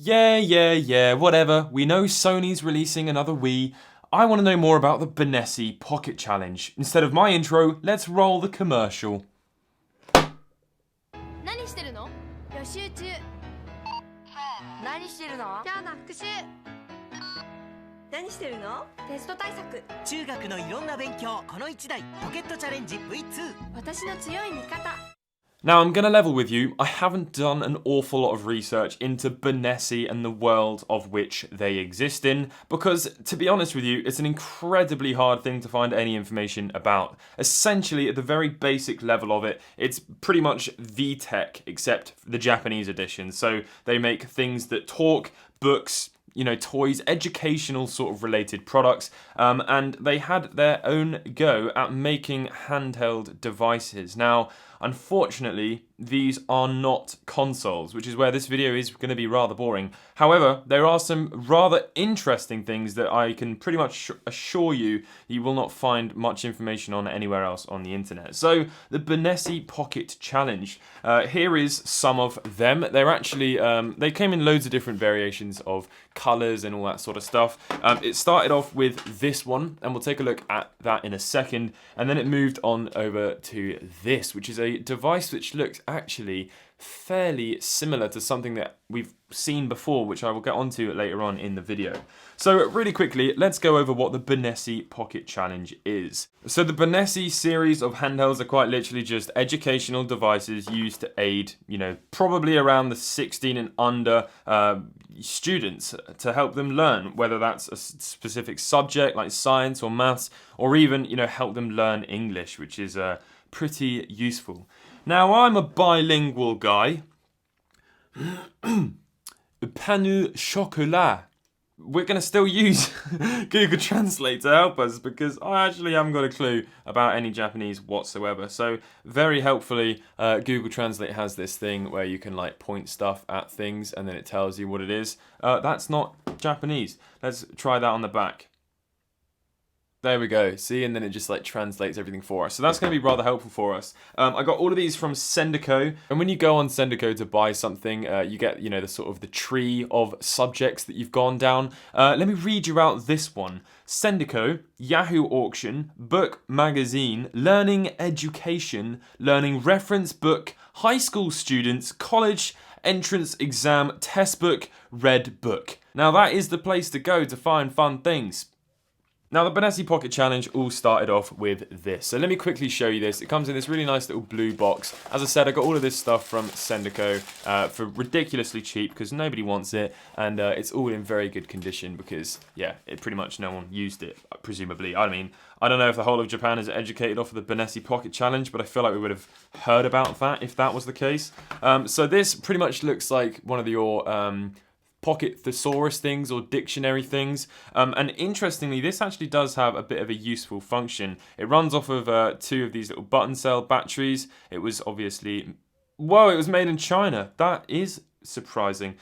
Yeah, whatever. We know Sony's releasing another Wii. I want to know more about the Benesse Pocket Challenge. Instead of my intro, let's roll the commercial. 何してるの？予習中。何してるの？今日の復習。何してるの？テスト対策。中学のいろんな勉強この1台ポケットチャレンジ V2。私の強い味方。 Now, I'm going to level with you. I haven't done an awful lot of research into Benesse and the world of which they exist in, because, to be honest with you, it's an incredibly hard thing to find any information about. Essentially, at the very basic level of it, it's pretty much VTech, except the Japanese edition. So they make things that talk, books, toys, educational sort of related products, and they had their own go at making handheld devices. Now, unfortunately, these are not consoles, which is where this video is going to be rather boring. However, there are some rather interesting things that I can pretty much assure you will not find much information on anywhere else on the internet. So, the Benesse Pocket Challenge. Here is some of them. They're actually, they came in loads of different variations of colours and all that sort of stuff. It started off with this one, and we'll take a look at that in a second, and then it moved on over to this, which is a device which looks actually fairly similar to something that we've seen before, which I will get onto later on in the video. So really quickly, let's go over what the Benesse Pocket Challenge is. So the Benesse series of handhelds are quite literally just educational devices used to aid, probably around the 16 and under students to help them learn, whether that's a specific subject like science or maths, or even, help them learn English, which is pretty useful. Now, I'm a bilingual guy. Panu chocolat. We're going to still use Google Translate to help us because I actually haven't got a clue about any Japanese whatsoever. So very helpfully, Google Translate has this thing where you can point stuff at things and then it tells you what it is. That's not Japanese. Let's try that on the back. There we go, see, and then it just translates everything for us. So that's going to be rather helpful for us. I got all of these from Sendico, and when you go on Sendico to buy something, you get, the sort of the tree of subjects that you've gone down. Let me read you out this one. Sendico, Yahoo Auction, Book Magazine, Learning Education, Learning Reference Book, High School Students, College Entrance Exam, Test Book, Red Book. Now that is the place to go to find fun things. Now, the Benesse Pocket Challenge all started off with this. So let me quickly show you this. It comes in this really nice little blue box. As I said, I got all of this stuff from Sendico for ridiculously cheap because nobody wants it. And it's all in very good condition because, it pretty much no one used it, presumably. I mean, I don't know if the whole of Japan is educated off of the Benesse Pocket Challenge, but I feel like we would have heard about that if that was the case. So this pretty much looks like one of your pocket thesaurus things or dictionary things, and interestingly this actually does have a bit of a useful function. It runs off of two of these little button cell batteries. It was obviously, whoa, it was made in China. That is surprising.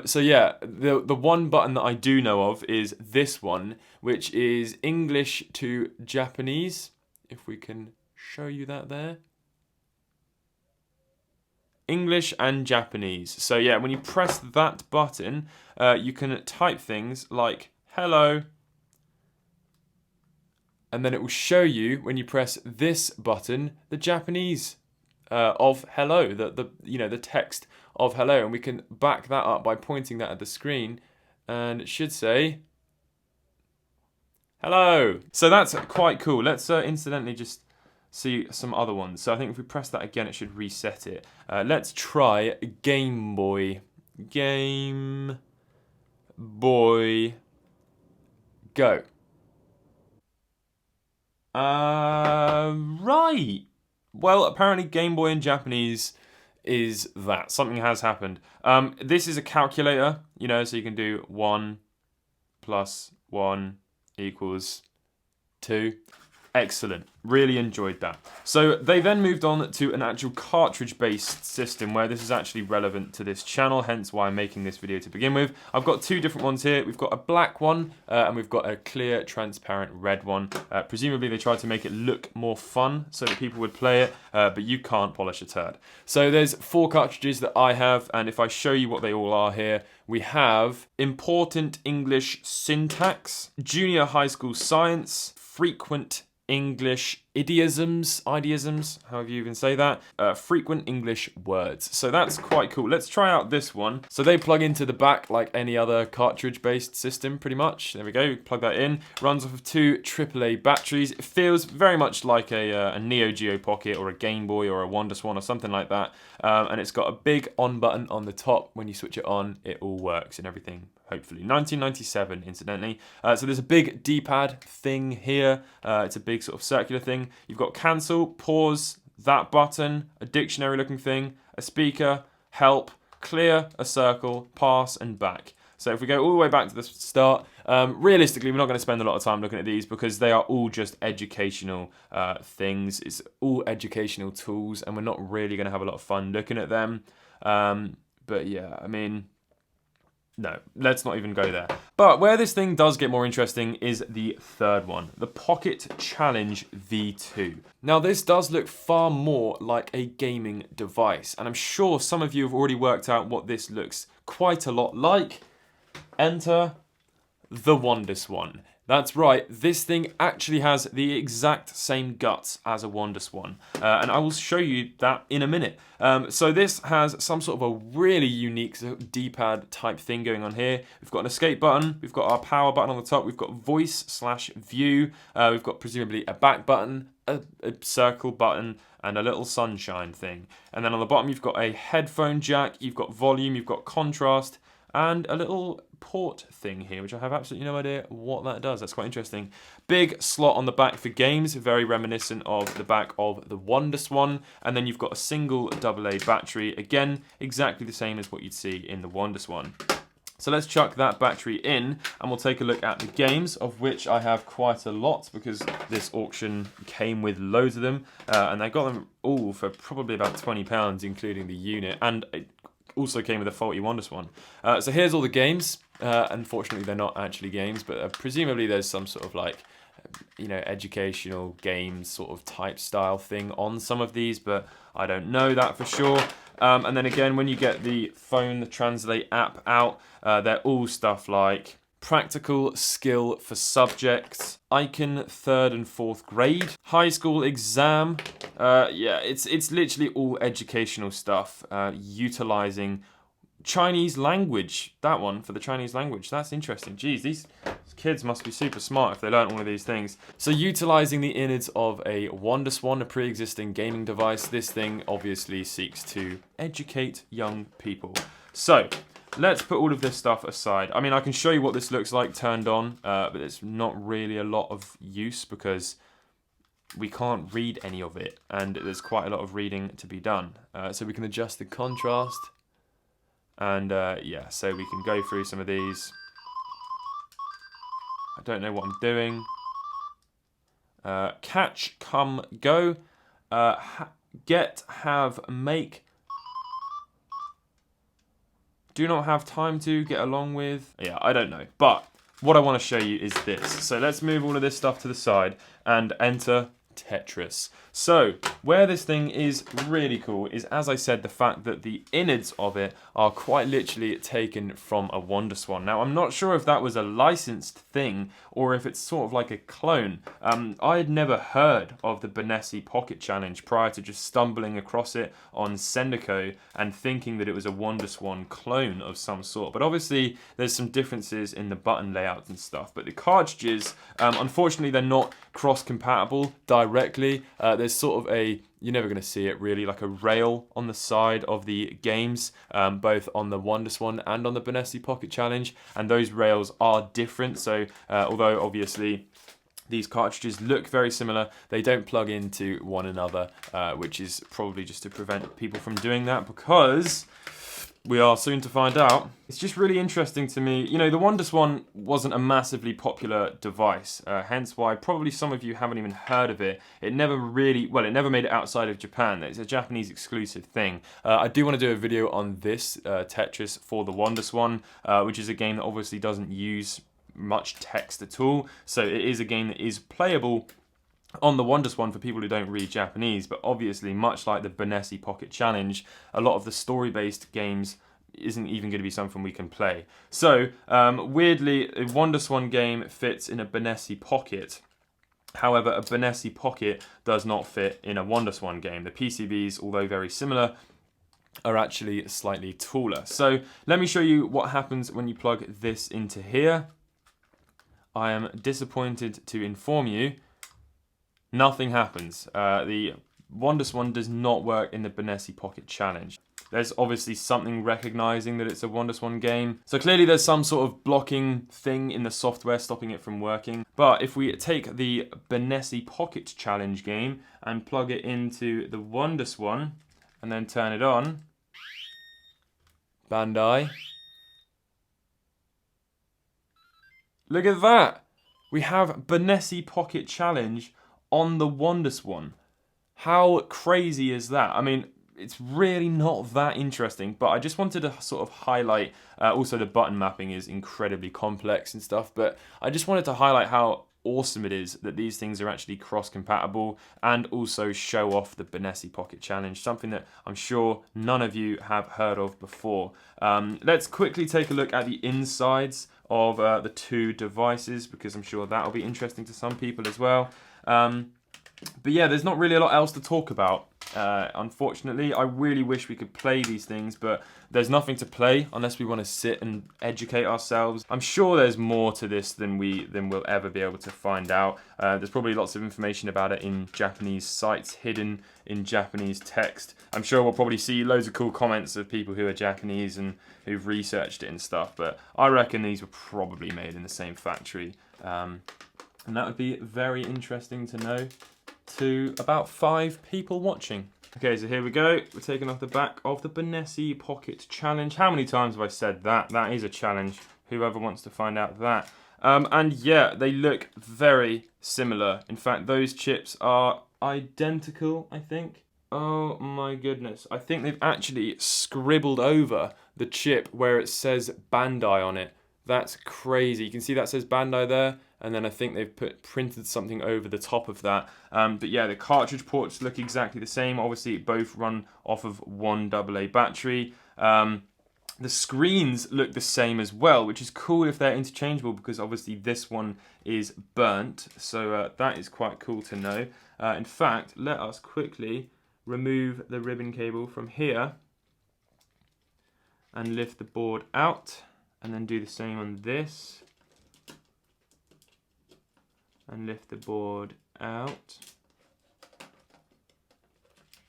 So yeah, the one button that I do know of is this one, which is English to Japanese, if we can show you that there. English and Japanese. So yeah, when you press that button, you can type things like hello, and then it will show you when you press this button the Japanese of hello, the text of hello, and we can back that up by pointing that at the screen, and it should say hello. So that's quite cool. Let's incidentally just see some other ones. So I think if we press that again, it should reset it. Let's try Game Boy. Game Boy. Go. Right. Well, apparently Game Boy in Japanese is that. Something has happened. This is a calculator, so you can do 1 + 1 = 2. Excellent. Really enjoyed that. So they then moved on to an actual cartridge-based system where this is actually relevant to this channel, hence why I'm making this video to begin with. I've got two different ones here. We've got a black one and we've got a clear, transparent red one. Presumably they tried to make it look more fun so that people would play it, but you can't polish a turd. So there's 4 cartridges that I have, and if I show you what they all are here, we have Important English Syntax, Junior High School Science, Frequent English idiosms, however you even say that, frequent English words. So that's quite cool. Let's try out this one. So they plug into the back like any other cartridge-based system, pretty much. There we go, plug that in. Runs off of 2 AAA batteries. It feels very much like a Neo Geo Pocket or a Game Boy or a WonderSwan or something like that. And it's got a big on button on the top. When you switch it on, it all works and everything. Hopefully. 1997, incidentally. So there's a big D-pad thing here. It's a big sort of circular thing. You've got cancel, pause, that button, a dictionary looking thing, a speaker, help, clear, a circle, pass, and back. So if we go all the way back to the start, realistically, we're not going to spend a lot of time looking at these because they are all just educational things. It's all educational tools, and we're not really going to have a lot of fun looking at them. But yeah, I mean, no, let's not even go there. But where this thing does get more interesting is the third one, the Pocket Challenge V2. Now this does look far more like a gaming device, and I'm sure some of you have already worked out what this looks quite a lot like. Enter the WonderSwan. That's right, this thing actually has the exact same guts as a WonderSwan, and I will show you that in a minute. So this has some sort of a really unique D-pad type thing going on here. We've got an escape button, we've got our power button on the top, we've got voice/view, we've got presumably a back button, a circle button, and a little sunshine thing. And then on the bottom you've got a headphone jack, you've got volume, you've got contrast, and a little port thing here, which I have absolutely no idea what that does. That's quite interesting. Big slot on the back for games, very reminiscent of the back of the WonderSwan. And then you've got a single AA battery, again, exactly the same as what you'd see in the WonderSwan. So let's chuck that battery in and we'll take a look at the games, of which I have quite a lot because this auction came with loads of them. And I got them all for probably about £20, including the unit. And it also came with a faulty WonderSwan. So here's all the games. Unfortunately, they're not actually games, but presumably there's some sort of like, you know, educational games sort of type style thing on some of these, but I don't know that for sure. And then again, when you get the phone, the Translate app out, they're all stuff like practical skill for subjects, icon 3rd and 4th grade, high school exam. Yeah, it's literally all educational stuff, utilizing Chinese language. That one for the Chinese language. That's interesting. Geez, these kids must be super smart if they learn all of these things. So utilizing the innards of a WonderSwan, a pre-existing gaming device, this thing obviously seeks to educate young people. So let's put all of this stuff aside. I mean, I can show you what this looks like turned on, but it's not really a lot of use because we can't read any of it, and there's quite a lot of reading to be done. So we can adjust the contrast. And yeah, so we can go through some of these. I don't know what I'm doing. Catch, come, go. Get, have, make. Do not have time to, get along with. Yeah, I don't know. But what I want to show you is this. So let's move all of this stuff to the side and enter Tetris. So where this thing is really cool is, as I said, the fact that the innards of it are quite literally taken from a WonderSwan. Now, I'm not sure if that was a licensed thing or if it's sort of like a clone. I had never heard of the Benesse Pocket Challenge prior to just stumbling across it on Sendico and thinking that it was a WonderSwan clone of some sort. But obviously, there's some differences in the button layout and stuff. But the cartridges, unfortunately, they're not cross-compatible directly. There's sort of a, you're never going to see it really, like a rail on the side of the games, both on the WonderSwan and on the Benesse Pocket Challenge, and those rails are different. So although obviously these cartridges look very similar, they don't plug into one another, which is probably just to prevent people from doing that, because We are soon to find out. It's just really interesting to me. You know, the WonderSwan wasn't a massively popular device, hence why probably some of you haven't even heard of it. It never really, well, it never made it outside of Japan. It's a Japanese exclusive thing. I do want to do a video on this Tetris for the WonderSwan, which is a game that obviously doesn't use much text at all. So it is a game that is playable on the WonderSwan for people who don't read Japanese, but obviously, much like the Benesse Pocket Challenge, a lot of the story-based games isn't even going to be something we can play. So, weirdly, a WonderSwan game fits in a Benesse Pocket. However, a Benesse Pocket does not fit in a WonderSwan game. The PCBs, although very similar, are actually slightly taller. So, let me show you what happens when you plug this into here. I am disappointed to inform you, nothing happens. The WonderSwan does not work in the Benesse Pocket Challenge. There's obviously something recognizing that it's a WonderSwan game. So clearly there's some sort of blocking thing in the software stopping it from working. But if we take the Benesse Pocket Challenge game and plug it into the WonderSwan and then turn it on, Bandai. Look at that! We have Benesse Pocket Challenge on the WonderSwan. How crazy is that? I mean, it's really not that interesting, but I just wanted to sort of highlight, also the button mapping is incredibly complex and stuff, but I just wanted to highlight how awesome it is that these things are actually cross-compatible and also show off the Benesse Pocket Challenge, something that I'm sure none of you have heard of before. Let's quickly take a look at the insides of the two devices, because I'm sure that'll be interesting to some people as well. But yeah, there's not really a lot else to talk about, unfortunately. I really wish we could play these things, but there's nothing to play unless we want to sit and educate ourselves. I'm sure there's more to this than we'll ever be able to find out. There's probably lots of information about it in Japanese sites, hidden in Japanese text. I'm sure we'll probably see loads of cool comments of people who are Japanese and who've researched it and stuff, but I reckon these were probably made in the same factory. And that would be very interesting to know to about 5 people watching. Okay, so here we go. We're taking off the back of the Benesse Pocket Challenge. How many times have I said that? That is a challenge. Whoever wants to find out that. And yeah, they look very similar. In fact, those chips are identical, I think. Oh my goodness. I think they've actually scribbled over the chip where it says Bandai on it. That's crazy. You can see that says Bandai there, and then I think they've printed something over the top of that. But yeah, the cartridge ports look exactly the same. Obviously, both run off of one AA battery. The screens look the same as well, which is cool if they're interchangeable, because obviously this one is burnt. So that is quite cool to know. In fact, let us quickly remove the ribbon cable from here and lift the board out. And then do the same on this. And lift the board out.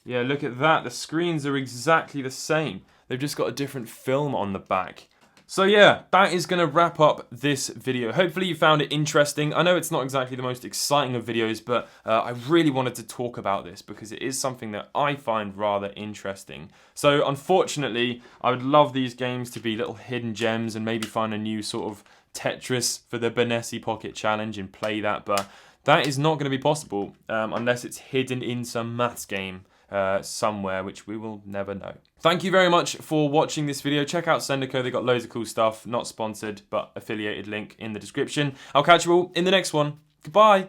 Yeah, look at that. The screens are exactly the same. They've just got a different film on the back. So yeah, that is going to wrap up this video. Hopefully you found it interesting. I know it's not exactly the most exciting of videos, but I really wanted to talk about this because it is something that I find rather interesting. So unfortunately, I would love these games to be little hidden gems and maybe find a new sort of Tetris for the Benesse Pocket Challenge and play that, but that is not going to be possible unless it's hidden in some maths game somewhere, which we will never know. Thank you very much for watching this video. Check out Sendico, they got loads of cool stuff, not sponsored, but affiliated link in the description. I'll catch you all in the next one. Goodbye!